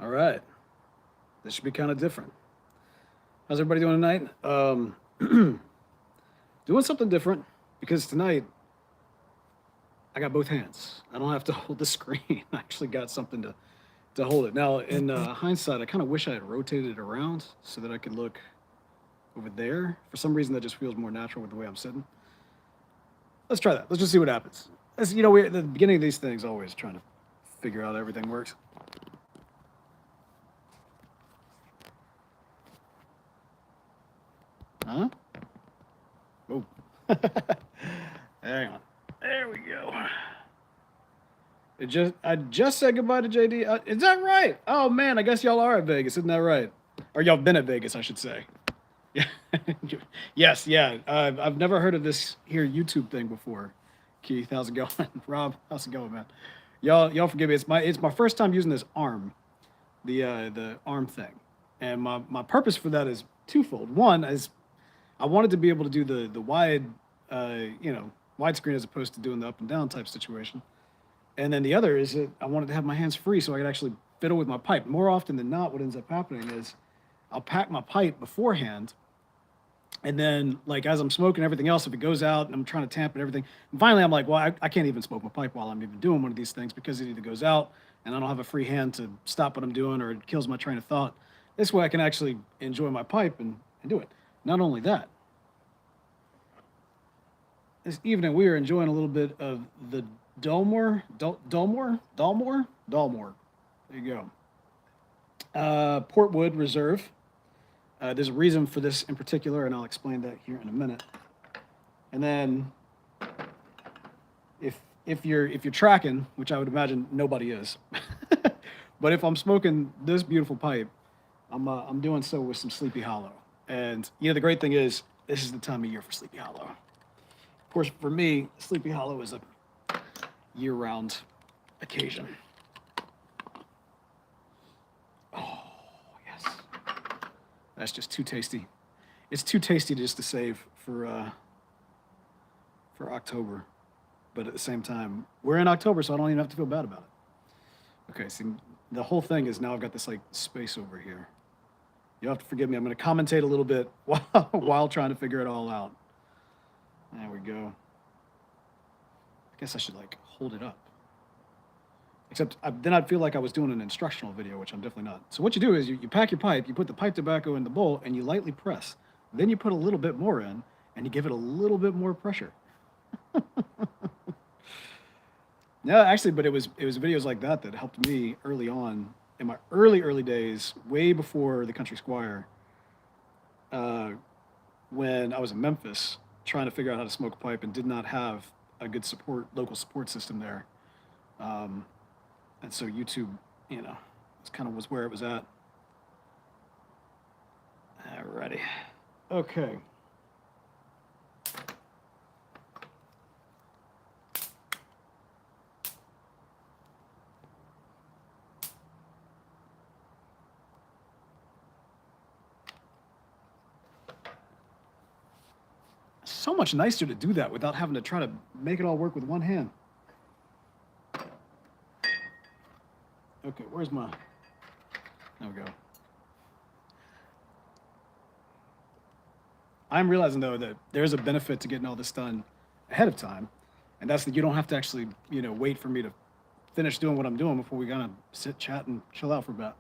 All right. This should be kind of different. How's everybody doing tonight? Doing something different because tonight I got both hands. I don't have to hold the screen. I actually got something to hold it. Now, in hindsight, I kind of wish I had rotated it around so that I could look over there. For some reason, that just feels more natural with the way I'm sitting. Let's try that. Let's just see what happens. As you know, we at the beginning of these things, always trying to figure out how everything works. Huh? Oh. Hang on. There we go. I just said goodbye to JD. Is that right? Oh man, I guess y'all are at Vegas, isn't that right? Or y'all been at Vegas, I should say. Yeah. Yes, yeah. I've never heard of this here YouTube thing before. Keith, how's it going? Rob, how's it going, man? Y'all forgive me. It's my first time using this arm, the arm thing, and my purpose for that is twofold. One is I wanted to be able to do the wide, widescreen as opposed to doing the up and down type situation. And then the other is that I wanted to have my hands free so I could actually fiddle with my pipe. More often than not, what ends up happening is I'll pack my pipe beforehand, and then like as I'm smoking everything else, if it goes out and I'm trying to tamp and everything, and finally I'm like, well, I can't even smoke my pipe while I'm even doing one of these things because it either goes out and I don't have a free hand to stop what I'm doing, or it kills my train of thought. This way I can actually enjoy my pipe and do it. Not only that, this evening we are enjoying a little bit of the Dalmore. There you go. Portwood Reserve. There's a reason for this in particular, and I'll explain that here in a minute. And then, if you're tracking, which I would imagine nobody is, but if I'm smoking this beautiful pipe, I'm doing so with some Sleepy Hollow. And the great thing is this is the time of year for Sleepy Hollow. Of course, for me, Sleepy Hollow is a year-round occasion. Oh yes, that's just too tasty. It's too tasty just to save for October, but at the same time, we're in October, so I don't even have to feel bad about it. Okay, see, the whole thing is now I've got this like space over here. You'll have to forgive me. I'm going to commentate a little bit while trying to figure it all out. There we go. I guess I should like hold it up. Except then I'd feel like I was doing an instructional video, which I'm definitely not. So what you do is you pack your pipe, you put the pipe tobacco in the bowl, and you lightly press. Then you put a little bit more in, and you give it a little bit more pressure. Yeah, actually, but it was videos like that that helped me early on in my early days, way before the Country Squire, uh, when I was in Memphis, trying to figure out how to smoke a pipe and did not have a good local support system there. Um, and so YouTube, it's kind of was where it was at. Alrighty. Okay. So much nicer to do that without having to try to make it all work with one hand. Okay, where's my... There we go. I'm realizing though that there's a benefit to getting all this done ahead of time, and that's that you don't have to actually, wait for me to finish doing what I'm doing before we gotta sit, chat, and chill out for a bit.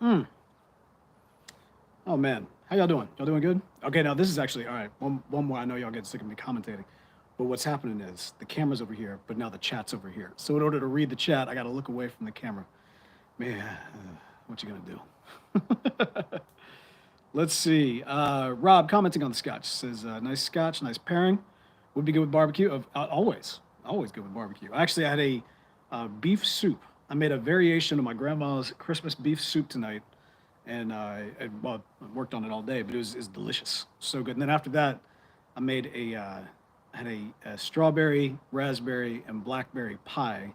Hmm. Oh man, how y'all doing? Y'all doing good? Okay, now this is actually all right. One more. I know y'all get sick of me commentating, but what's happening is the camera's over here, but now the chat's over here. So in order to read the chat, I got to look away from the camera. Man, what you gonna do? Let's see. Rob commenting on the scotch says, "Nice scotch, nice pairing. Would be good with barbecue. Always good with barbecue. Actually, I had a beef soup. I made a variation of my grandma's Christmas beef soup tonight, and well, I worked on it all day, but it was delicious, so good. And then after that, I made a had a strawberry, raspberry, and blackberry pie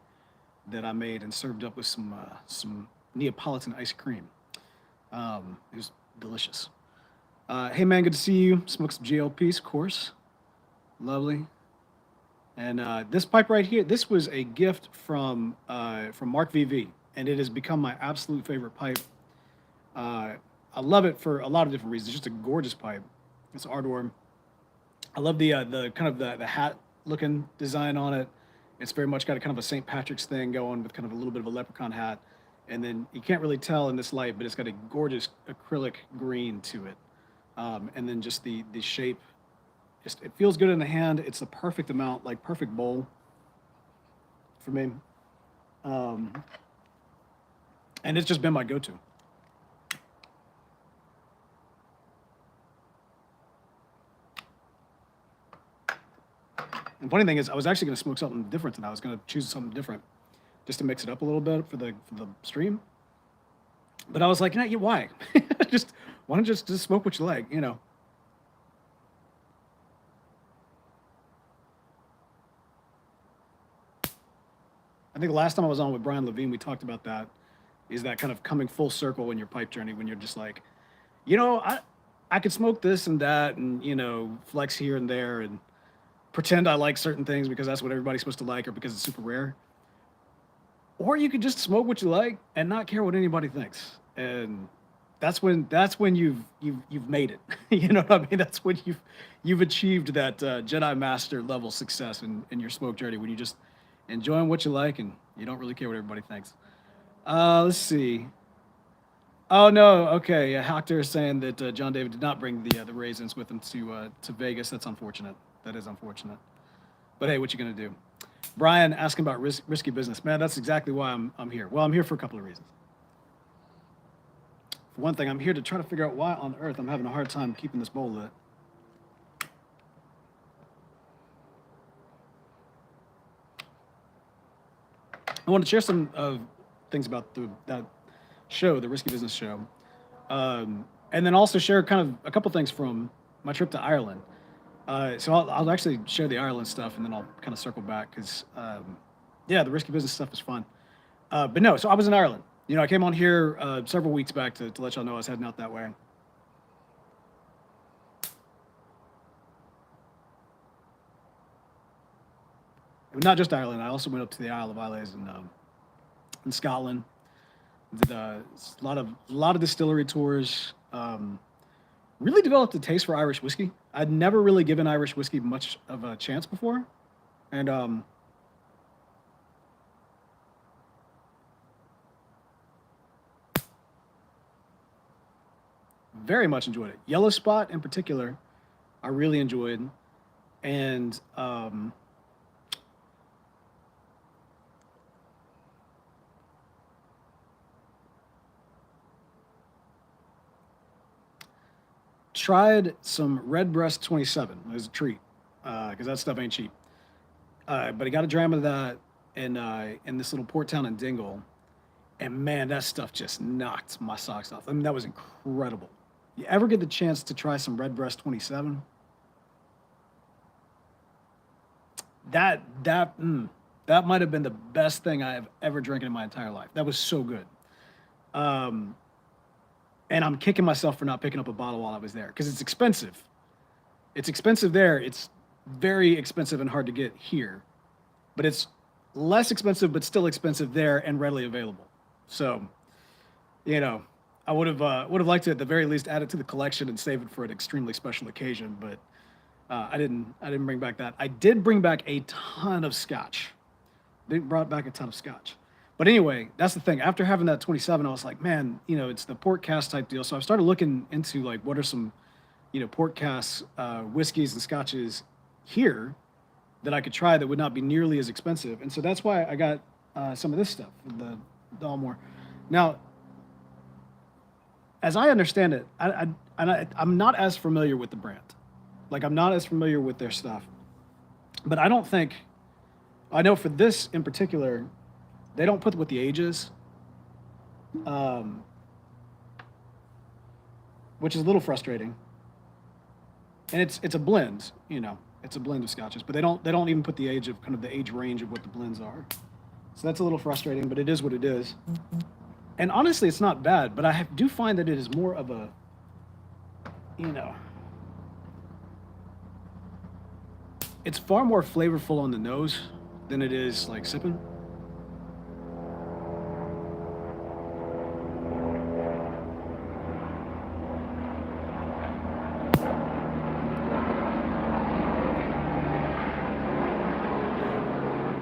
that I made and served up with some Neapolitan ice cream. It was delicious. Hey man, good to see you. Smoke some GLPs, of course. Lovely. And this pipe right here, this was a gift from Mark VV, and it has become my absolute favorite pipe. Uh, I love it for a lot of different reasons. It's just a gorgeous pipe. It's Ardor. I love the kind of the hat looking design on it. It's very much got a kind of a St. Patrick's thing going with kind of a little bit of a leprechaun hat, and then you can't really tell in this light, but it's got a gorgeous acrylic green to it, and then just the shape. Just it feels good in the hand. It's the perfect amount, like perfect bowl for me, um, and it's just been my go-to. And funny thing is, I was actually going to smoke something different tonight. I was going to choose something different just to mix it up a little bit for the stream. But I was like, why? Just why don't you just smoke what you like, you know? I think the last time I was on with Brian Levine, we talked about that. Is that kind of coming full circle in your pipe journey when you're just like, I could smoke this and that, and flex here and there, and pretend I like certain things because that's what everybody's supposed to like, or because it's super rare. Or you could just smoke what you like and not care what anybody thinks, and that's when you've made it. You know what I mean? That's when you've achieved that Jedi Master level success in your smoke journey, when you just enjoying what you like and you don't really care what everybody thinks. Let's see. Oh no, okay. Yeah, Hector is saying that John David did not bring the raisins with him to Vegas. That's unfortunate. That is unfortunate. But hey, what you gonna do? Brian asking about risky business. Man, that's exactly why I'm here. Well, I'm here for a couple of reasons. For one thing, I'm here to try to figure out why on earth I'm having a hard time keeping this bowl lit. I want to share some things about that show, the Risky Business show, and then also share kind of a couple things from my trip to Ireland. So I'll actually share the Ireland stuff, and then I'll kind of circle back because, yeah, the Risky Business stuff is fun. But no, so I was in Ireland. I came on here several weeks back to let y'all know I was heading out that way. But not just Ireland. I also went up to the Isle of Islay in Scotland. Did a lot of distillery tours. Really developed a taste for Irish whiskey. I'd never really given Irish whiskey much of a chance before, and very much enjoyed it. Yellow Spot in particular, I really enjoyed, and tried some Redbreast 27 as a treat because that stuff ain't cheap. But I got a dram of that in this little port town in Dingle, and man, that stuff just knocked my socks off. I mean, that was incredible. You ever get the chance to try some Redbreast 27? That might have been the best thing I have ever drinking in my entire life. That was so good. Um, and I'm kicking myself for not picking up a bottle while I was there because it's expensive. It's expensive there. It's very expensive and hard to get here, but it's less expensive but still expensive there and readily available. So, you know, I would have liked to at the very least add it to the collection and save it for an extremely special occasion, but I didn't bring back that. I did bring back a ton of scotch. They brought back a ton of scotch. But anyway, that's the thing. After having that 27, I was like, man, it's the port cast type deal. So I started looking into like what are some, port cast whiskeys and scotches here that I could try that would not be nearly as expensive. And so that's why I got some of this stuff, the Dalmore. Now, as I understand it, I'm not as familiar with the brand. Like I'm not as familiar with their stuff. But I know for this in particular, they don't put what the age is, um, which is a little frustrating. And it's a blend. It's a blend of scotches, but they don't even put the age of kind of the age range of what the blends are. So that's a little frustrating, but it is what it is. And honestly, it's not bad, but do find that it is more of a, you know, it's far more flavorful on the nose than it is like sipping.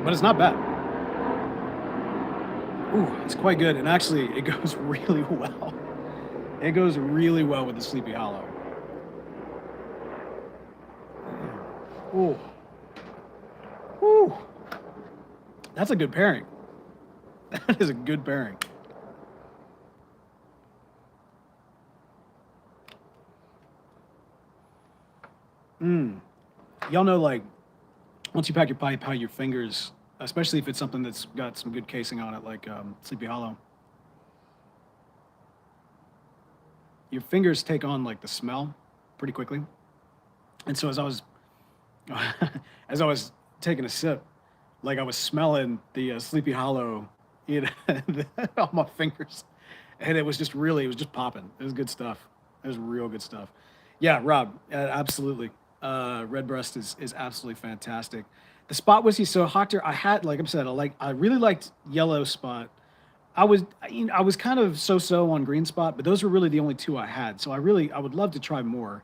But it's not bad. Ooh, it's quite good. And actually, it goes really well. It goes really well with the Sleepy Hollow. Ooh. Ooh. That's a good pairing. That is a good pairing. Y'all know, like, once you pack your pipe, how your fingers, especially if it's something that's got some good casing on it, like Sleepy Hollow, your fingers take on like the smell pretty quickly. And so as I was as I was taking a sip, like I was smelling the Sleepy Hollow, you know, on my fingers, and it was just really, it was just popping. It was good stuff. It was real good stuff. Yeah, Rob, absolutely. Redbreast is absolutely fantastic. The Spot whiskey, so Hoctor, I had, like I said, I really liked Yellow Spot. I was kind of so on Green Spot, but those were really the only two I had. So I would love to try more.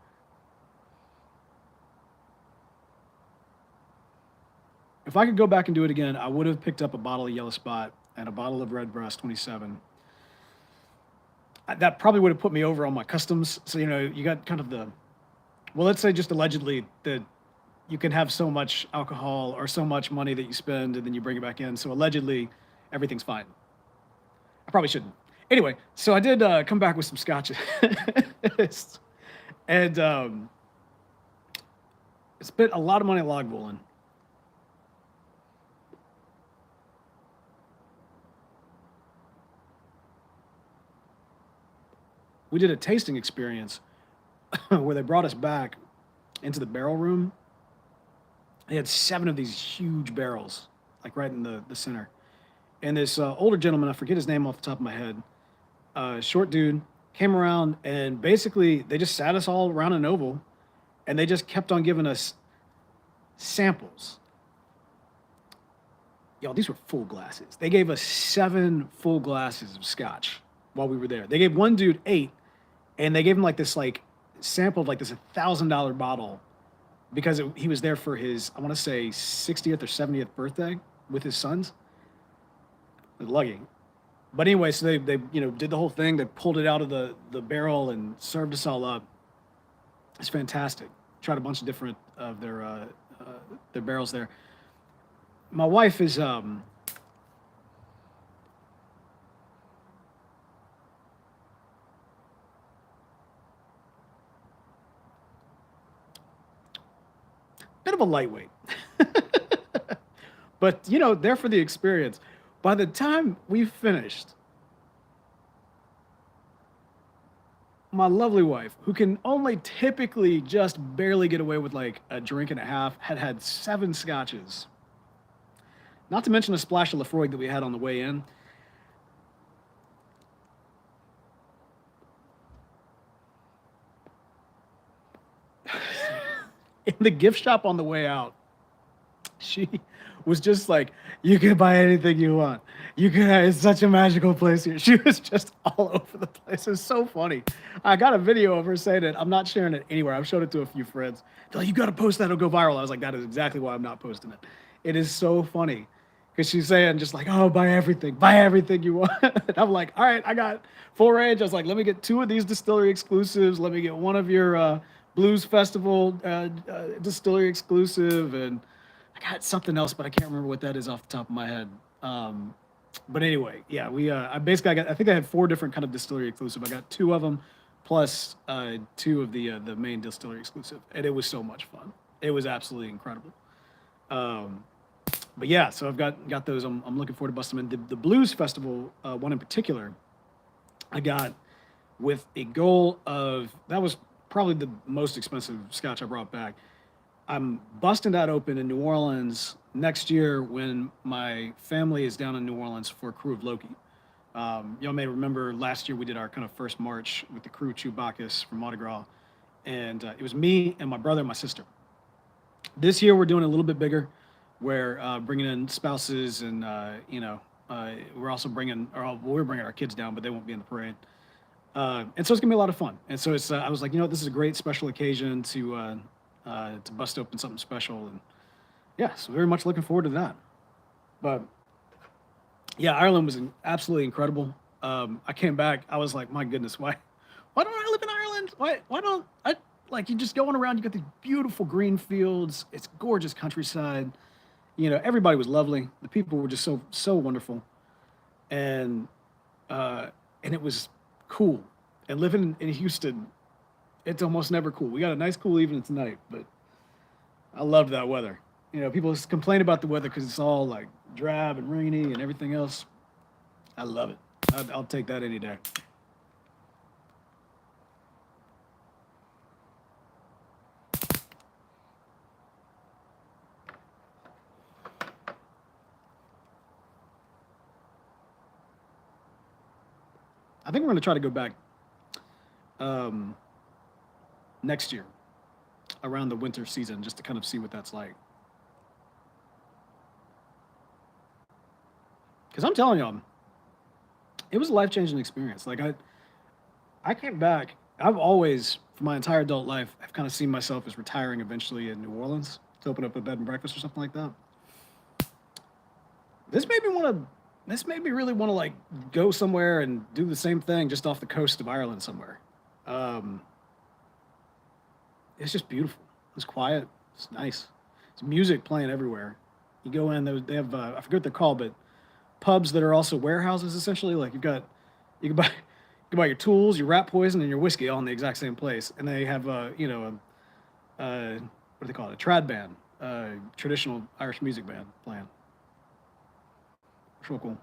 If I could go back and do it again, I would have picked up a bottle of Yellow Spot and a bottle of Redbreast 27. That probably would have put me over on my customs. So, you got kind of well, let's say just allegedly that you can have so much alcohol or so much money that you spend and then you bring it back in. So allegedly everything's fine. I probably shouldn't. Anyway, so I did come back with some scotches. And spent a lot of money at Lagavulin. We did a tasting experience where they brought us back into the barrel room. They had 7 of these huge barrels, like right in the center. And this older gentleman, I forget his name off the top of my head, short dude, came around and basically they just sat us all around an oval and they just kept on giving us samples. Y'all, these were full glasses. They gave us 7 full glasses of scotch while we were there. They gave one dude 8, and they gave him like this sample of like this $1,000 bottle because he was there for his, I want to say 60th or 70th birthday with his sons. Lucky. But anyway, so they did the whole thing. They pulled it out of the barrel and served us all up. It's fantastic. Tried a bunch of different of their barrels there. My wife is bit of a lightweight. But, there for the experience. By the time we finished, my lovely wife, who can only typically just barely get away with like a drink and a half, had 7 scotches. Not to mention a splash of Laphroaig that we had on the way in. In the gift shop on the way out, she was just like, you can buy anything you want. It's such a magical place here. She was just all over the place. It was so funny. I got a video of her saying it. I'm not sharing it anywhere. I've showed it to a few friends. They're like, you got to post that. It'll go viral. I was like, that is exactly why I'm not posting it. It is so funny. Because she's saying just like, oh, buy everything you want. And I'm like, all right, I got full range. I was like, let me get 2 of these distillery exclusives. Let me get 1 of your Blues Festival distillery exclusive. And I got something else, but I can't remember what that is off the top of my head. But anyway, yeah, I basically I think I had 4 different kind of distillery exclusive. I got 2 of them plus 2 of the main distillery exclusive. And it was so much fun. It was absolutely incredible. But yeah, so I've got those. I'm looking forward to busting them in. The Blues Festival one in particular, I got with a goal of, that was probably the most expensive scotch I brought back. I'm busting that open in New Orleans next year when my family is down in New Orleans for Crew of Loki. Y'all may remember last year we did our kind of first march with the crew Chewbacca's from Mardi Gras, and it was me and my brother and my sister. This year we're doing a little bit bigger. We're bringing in spouses, and we're also bringing, or we're bringing our kids down, but they won't be in the parade. And so it's gonna be a lot of fun. And so it's, I was like, this is a great special occasion to bust open something special, and yeah, so very much looking forward to that. But yeah, Ireland was absolutely incredible. I came back, I was like, my goodness, why don't I live in Ireland? Why don't I, like, you just going around, you got these beautiful green fields, it's gorgeous countryside. Everybody was lovely. The people were just so wonderful, and and it was cool. And living in Houston, it's almost never cool. We got a nice cool evening tonight, but I loved that weather. People just complain about the weather because it's all like drab and rainy and everything else. I love it. I'll take that any day. I think we're going to try to go back um, next year around the winter season just to kind of see what that's like. Because I'm telling y'all, it was a life changing experience. Like I came back. I've always, for my entire adult life, I've kind of seen myself as retiring eventually in New Orleans to open up a bed and breakfast or something like that. This made me want to. This made me really want to like go somewhere and do the same thing just off the coast of Ireland somewhere. Um, it's just beautiful. It's quiet. It's nice. It's music playing everywhere. You go in, they have I forget what they're called, but pubs that are also warehouses essentially. Like you can buy you can buy your tools, your rat poison, and your whiskey all in the exact same place. And they have what do they call it? A trad band, traditional Irish music band playing. It's real cool.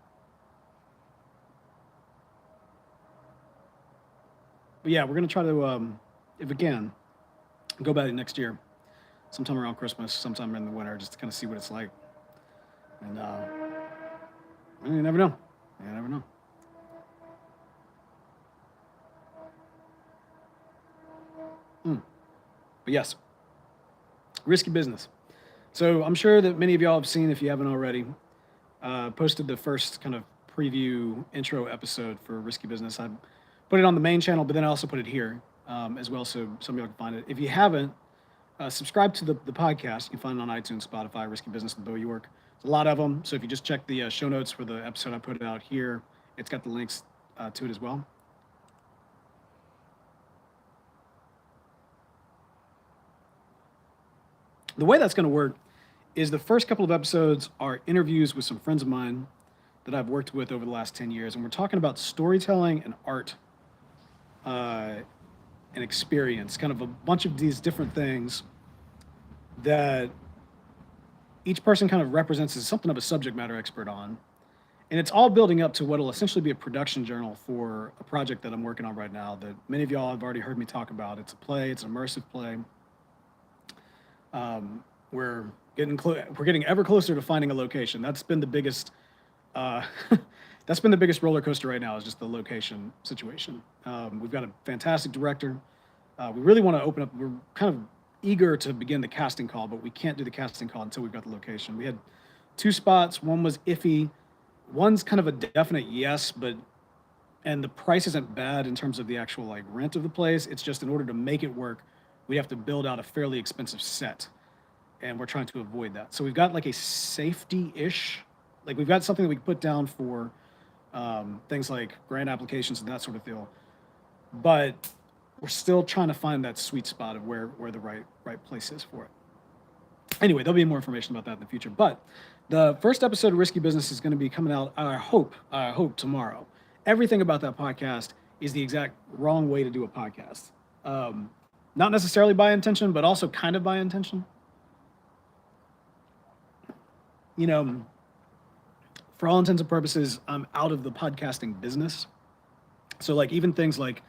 But yeah, we're gonna try to if we can go back next year, sometime around Christmas, sometime in the winter, just to kind of see what it's like. And you never know. You never know. Mm. But yes, risky business. So I'm sure that many of y'all have seen, if you haven't already, posted the first kind of preview intro episode for Risky Business. I put it on the main channel, but then I also put it here as well, so some of y'all can find it. If you haven't, subscribe to the podcast. You can find it on iTunes, Spotify, Risky Business with Bo York. There's a lot of them. So if you just check the show notes for the episode I put out here, it's got the links to it as well. The way that's going to work is the first couple of episodes are interviews with some friends of mine that I've worked with over the last 10 years. And we're talking about storytelling and art and experience, kind of a bunch of these different things that each person kind of represents as something of a subject matter expert on. And it's all building up to what will essentially be a production journal for a project that I'm working on right now that many of y'all have already heard me talk about. It's a play, it's an immersive play. We're getting ever closer to finding a location. That's been the biggest that's been the biggest roller coaster right now, is just the location situation. We've got a fantastic director. We really want to open up. We're kind of eager to begin the casting call, but we can't do the casting call until we've got the location. We had two spots. One was iffy. One's kind of a definite yes, and the price isn't bad in terms of the actual like rent of the place. It's just in order to make it work, we have to build out a fairly expensive set, and we're trying to avoid that. So we've got like a safety-ish, like we've got something that we can put down for things like grant applications and that sort of deal, but we're still trying to find that sweet spot of where the right place is for it. Anyway, there'll be more information about that in the future. But the first episode of Risky Business is going to be coming out, I hope tomorrow. Everything about that podcast is the exact wrong way to do a podcast. Not necessarily by intention, but also kind of by intention. You know, for all intents and purposes, I'm out of the podcasting business. So like even things like,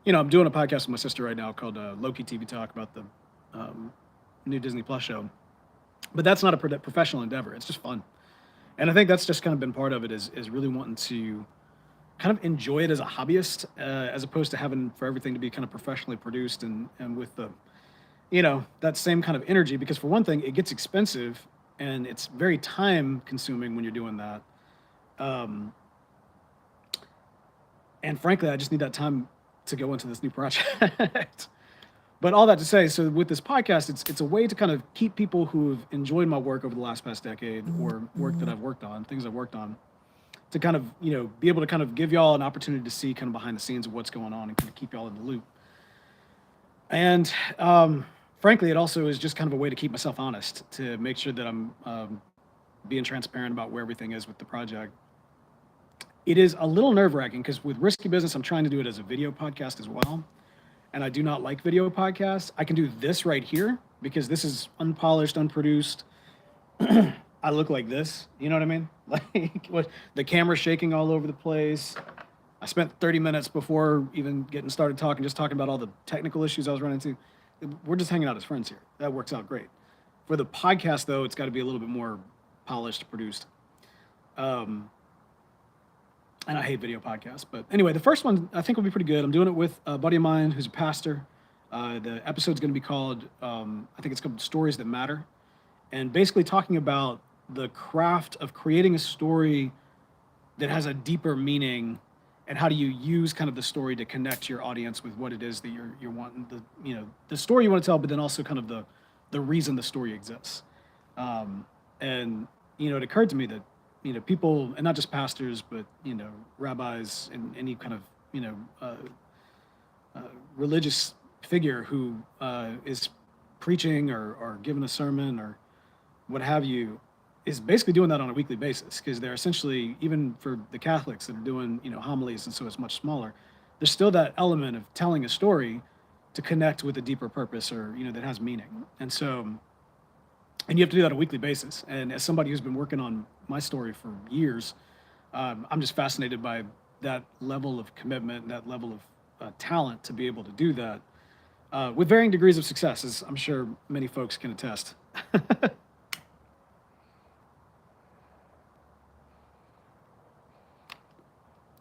I'm doing a podcast with my sister right now called Loki TV Talk about the new Disney Plus show. But that's not a professional endeavor. It's just fun. And I think that's just kind of been part of it is really wanting to kind of enjoy it as a hobbyist, as opposed to having for everything to be kind of professionally produced and with the, that same kind of energy. Because for one thing, it gets expensive and it's very time consuming when you're doing that. Um, and frankly, I just need that time to go into this new project. But all that to say, so with this podcast, it's a way to kind of keep people who have enjoyed my work over the last past decade or work that I've worked on, things I've worked on, to kind of, be able to kind of give y'all an opportunity to see kind of behind the scenes of what's going on and kind of keep y'all in the loop. And frankly, it also is just kind of a way to keep myself honest, to make sure that I'm being transparent about where everything is with the project. It is a little nerve-wracking because with Risky Business, I'm trying to do it as a video podcast as well. And I do not like video podcasts. I can do this right here because this is unpolished, unproduced. I look like this, you know what I mean? Like what, the camera's shaking all over the place. I spent 30 minutes before even getting started talking, just talking about all the technical issues I was running into. We're just hanging out as friends here. That works out great. For the podcast, though, it's got to be a little bit more polished, produced. And I hate video podcasts. But anyway, the first one I think will be pretty good. I'm doing it with a buddy of mine who's a pastor. The episode's going to be called, I think it's called Stories That Matter. And basically talking about the craft of creating a story that has a deeper meaning, and how do you use kind of the story to connect your audience with what it is that you're wanting, the story you want to tell, but then also kind of the reason the story exists. And it occurred to me that people, and not just pastors, but rabbis and any kind of religious figure who is preaching or giving a sermon or what have you, is basically doing that on a weekly basis, because they're essentially, even for the Catholics that are doing homilies, and so it's much smaller, there's still that element of telling a story to connect with a deeper purpose or that has meaning. And so, and you have to do that on a weekly basis. And as somebody who's been working on my story for years, I'm just fascinated by that level of commitment, that level of talent to be able to do that with varying degrees of success, as I'm sure many folks can attest.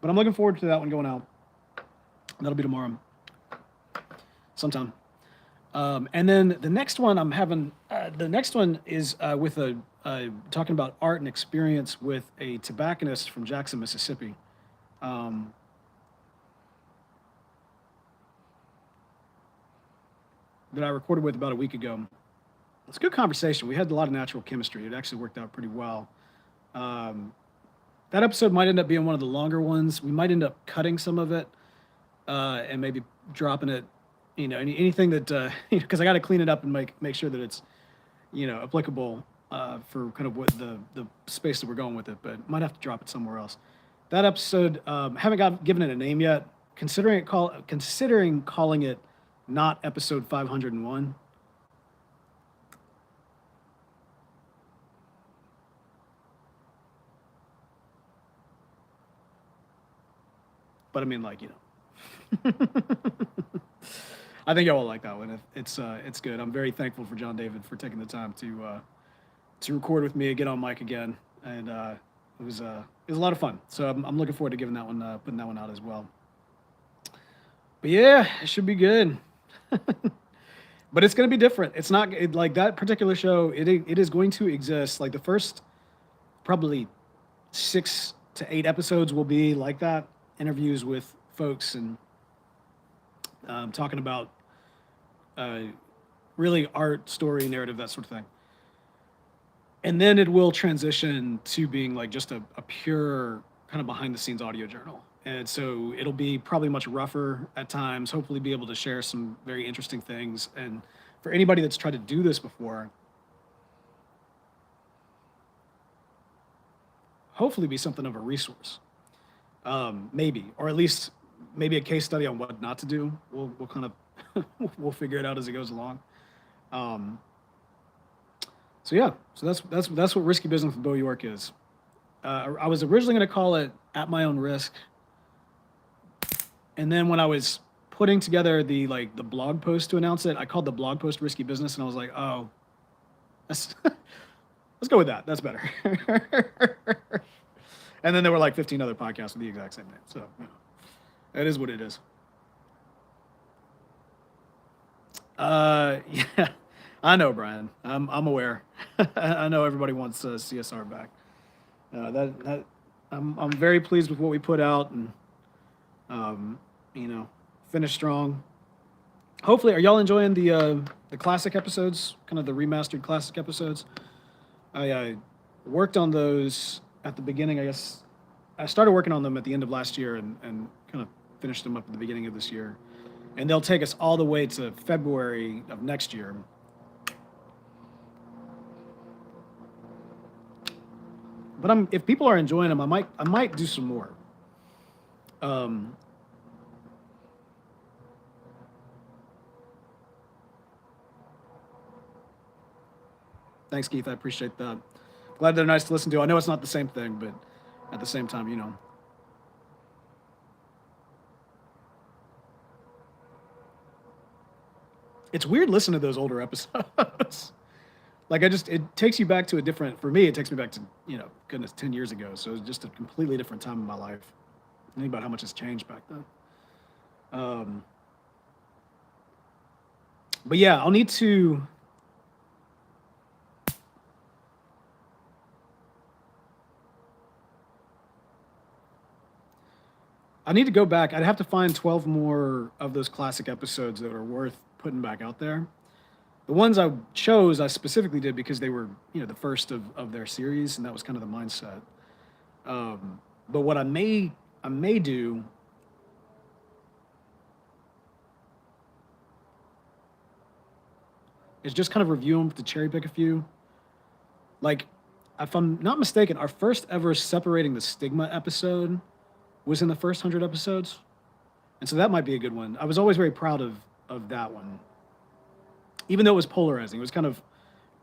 But I'm looking forward to that one going out. That'll be tomorrow, sometime. And then the next one I'm having, the next one is with talking about art and experience with a tobacconist from Jackson, Mississippi. That I recorded with about a week ago. It's a good conversation. We had a lot of natural chemistry. It actually worked out pretty well. That episode might end up being one of the longer ones. We might end up cutting some of it and maybe dropping it, anything that, because I got to clean it up and make sure that it's, applicable for kind of what the space that we're going with it, but might have to drop it somewhere else. That episode, haven't given it a name yet. Considering calling it not episode 501. But I mean, I think y'all will like that one. It's good. I'm very thankful for John David for taking the time to record with me, get on mic again, and it was a lot of fun. So I'm looking forward to giving that one, putting that one out as well. But yeah, it should be good. But it's going to be different. It's not like that particular show. It is going to exist. Like the first probably 6 to 8 episodes will be like that. Interviews with folks and talking about really art, story, narrative, that sort of thing. And then it will transition to being like just a pure kind of behind the scenes audio journal. And so it'll be probably much rougher at times, hopefully be able to share some very interesting things. And for anybody that's tried to do this before, hopefully be something of a resource. Maybe, or at least maybe a case study on what not to do. We'll kind of we'll figure it out as it goes along. So yeah, so that's what Risky Business with Bo York is. I was originally going to call it At My Own Risk, and then when I was putting together the blog post to announce it, I called the blog post Risky Business, and I was like, oh, let's let's go with that. That's better. And then there were like 15 other podcasts with the exact same name. So it is what it is. Yeah, I know, Brian. I'm aware. I know everybody wants CSR back. That I'm very pleased with what we put out, and you know, finish strong. Hopefully, are y'all enjoying the classic episodes, kind of the remastered classic episodes? I worked on those at the beginning. I guess I started working on them at the end of last year, and kind of finished them up at the beginning of this year. And they'll take us all the way to February of next year. But if people are enjoying them, I might do some more. Thanks, Keith. I appreciate that. Glad they're nice to listen to. I know it's not the same thing, but at the same time, you know. It's weird listening to those older episodes. Like it takes you back to a different, for me, it takes me back to, you know, goodness, 10 years ago. So it's just a completely different time in my life. Think about how much has changed back then. But yeah, I'll need to, go back. I'd have to find 12 more of those classic episodes that are worth putting back out there. The ones I chose, I specifically did because they were, you know, the first of their series, and that was kind of the mindset. But what I may do is just kind of review them to cherry pick a few. Like, if I'm not mistaken, our first ever Separating the Stigma episode was in the first 100 episodes. And so that might be a good one. I was always very proud of that one. Even though it was polarizing, it was kind of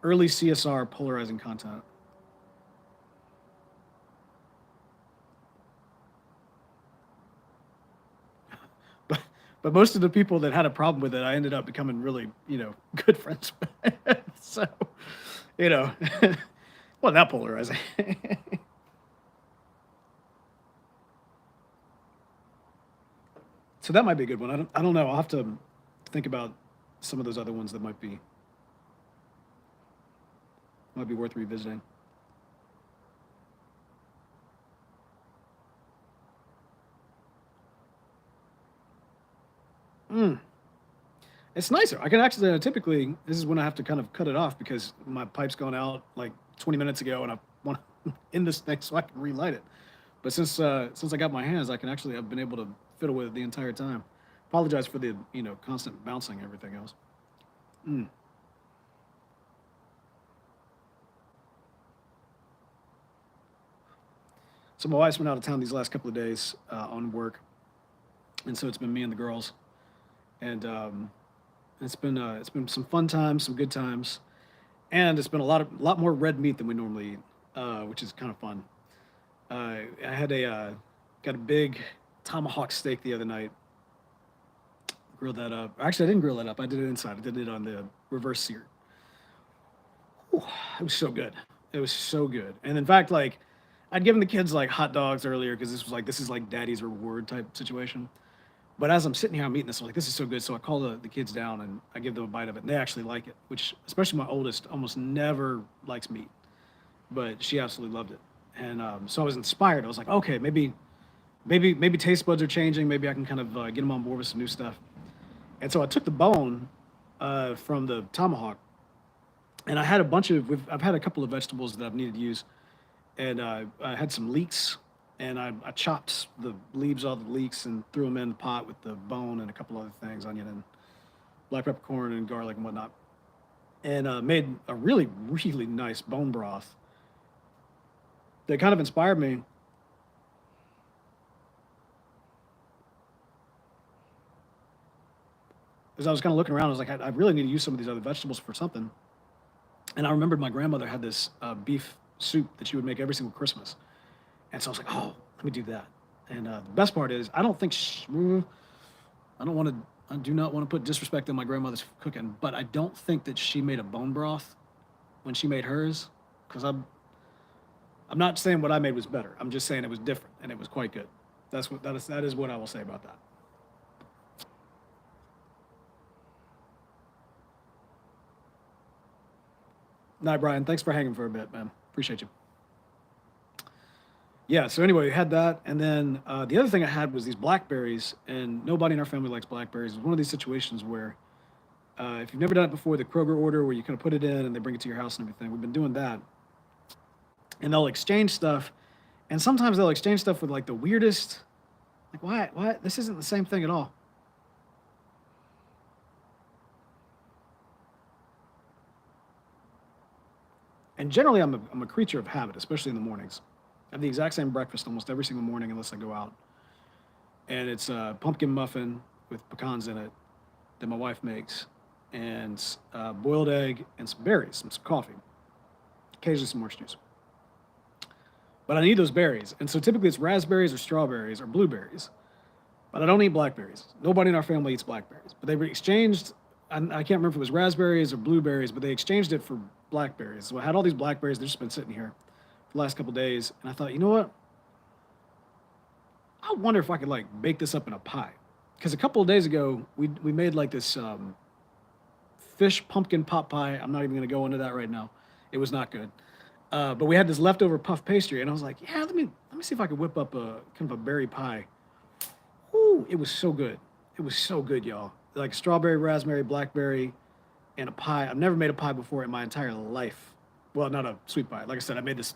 early CSR polarizing content. But most of the people that had a problem with it, I ended up becoming really, you know, good friends with. So, you know, well, not polarizing. So that might be a good one. I don't know. I'll have to think about some of those other ones that might be worth revisiting. It's nicer. I can actually typically this is when I have to kind of cut it off because my pipe's gone out like 20 minutes ago, and I want to end this thing so I can relight it. But since I got my hands, I can actually have been able to fiddle with it the entire time. Apologize for the, you know, constant bouncing and everything else. So my wife's been out of town these last couple of days on work, and so it's been me and the girls, and it's been some fun times, some good times, and it's been a lot more red meat than we normally eat, which is kind of fun. I had got a big tomahawk steak the other night. Grilled that up. Actually, I didn't grill it up. I did it inside. I did it on the reverse sear. Whew, it was so good. It was so good. And in fact, like, I'd given the kids like hot dogs earlier because this is like daddy's reward type situation. But as I'm sitting here, I'm eating this. I'm like, this is so good. So I call the kids down and I give them a bite of it, and they actually like it. Which, especially my oldest, almost never likes meat, but she absolutely loved it. And so I was inspired. I was like, okay, maybe taste buds are changing. Maybe I can kind of get them on board with some new stuff. And so I took the bone from the tomahawk, and I had I've had a couple of vegetables that I've needed to use, and I had some leeks, and I chopped the leaves off the leeks and threw them in the pot with the bone and a couple other things, onion and black peppercorn and garlic and whatnot, and made a really, really nice bone broth that kind of inspired me. As I was kind of looking around, I was like, I really need to use some of these other vegetables for something. And I remembered my grandmother had this beef soup that she would make every single Christmas. And so I was like, oh, let me do that. And the best part is, I don't think I do not want to put disrespect on my grandmother's cooking, but I don't think that she made a bone broth when she made hers, because I'm not saying what I made was better. I'm just saying it was different and it was quite good. That is what I will say about that. Night, Brian. Thanks for hanging for a bit, man. Appreciate you. Yeah. So anyway, we had that, and then the other thing I had was these blackberries, and nobody in our family likes blackberries. It was one of these situations where if you've never done it before, the Kroger order where you kind of put it in and they bring it to your house and everything. We've been doing that, and they'll exchange stuff, and sometimes they'll exchange stuff with like the weirdest. Like, why? What? This isn't the same thing at all. And generally, I'm a creature of habit, especially in the mornings. I have the exact same breakfast almost every single morning unless I go out. And it's a pumpkin muffin with pecans in it that my wife makes, and boiled egg and some berries and some coffee, occasionally some orange juice. But I need those berries. And so typically it's raspberries or strawberries or blueberries. But I don't eat blackberries. Nobody in our family eats blackberries. But they were exchanged, I can't remember if it was raspberries or blueberries, but they exchanged it for blackberries. So I had all these blackberries. They've just been sitting here for the last couple of days. And I thought, you know what? I wonder if I could like bake this up in a pie. Because a couple of days ago, we made like this fish pumpkin pot pie. I'm not even going to go into that right now. It was not good. But we had this leftover puff pastry, and I was like, yeah, let me see if I could whip up a kind of a berry pie. Ooh, it was so good. It was so good, y'all. Like strawberry, raspberry, blackberry, and a pie. I've never made a pie before in my entire life. Well, not a sweet pie. Like I said, I made this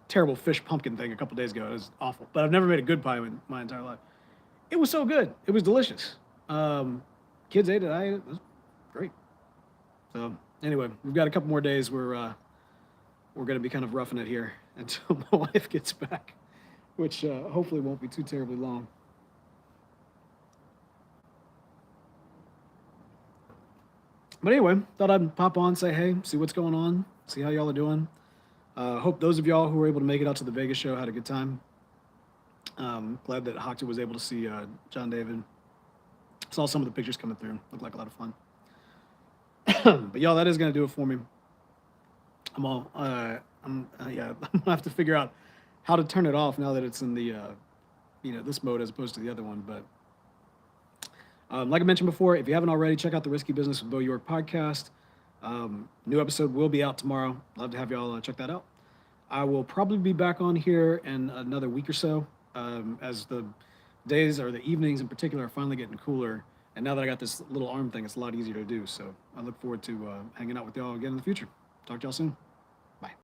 terrible fish pumpkin thing a couple days ago. It was awful. But I've never made a good pie in my entire life. It was so good. It was delicious. Kids ate it. I ate it. It was great. So anyway, we've got a couple more days where we're going to be kind of roughing it here until my wife gets back, which hopefully won't be too terribly long. But anyway, thought I'd pop on, say hey, see what's going on, see how y'all are doing. Hope those of y'all who were able to make it out to the Vegas show had a good time. Glad that Hockta was able to see John David. Saw some of the pictures coming through. Looked like a lot of fun. But y'all, that is gonna do it for me. Yeah, I'm gonna have to figure out how to turn it off now that it's in the this mode as opposed to the other one. But like I mentioned before, if you haven't already, check out the Risky Business with Bo York podcast. New episode will be out tomorrow. Love to have y'all check that out. I will probably be back on here in another week or so, as the days or the evenings in particular are finally getting cooler. And now that I got this little arm thing, it's a lot easier to do. So I look forward to hanging out with y'all again in the future. Talk to y'all soon.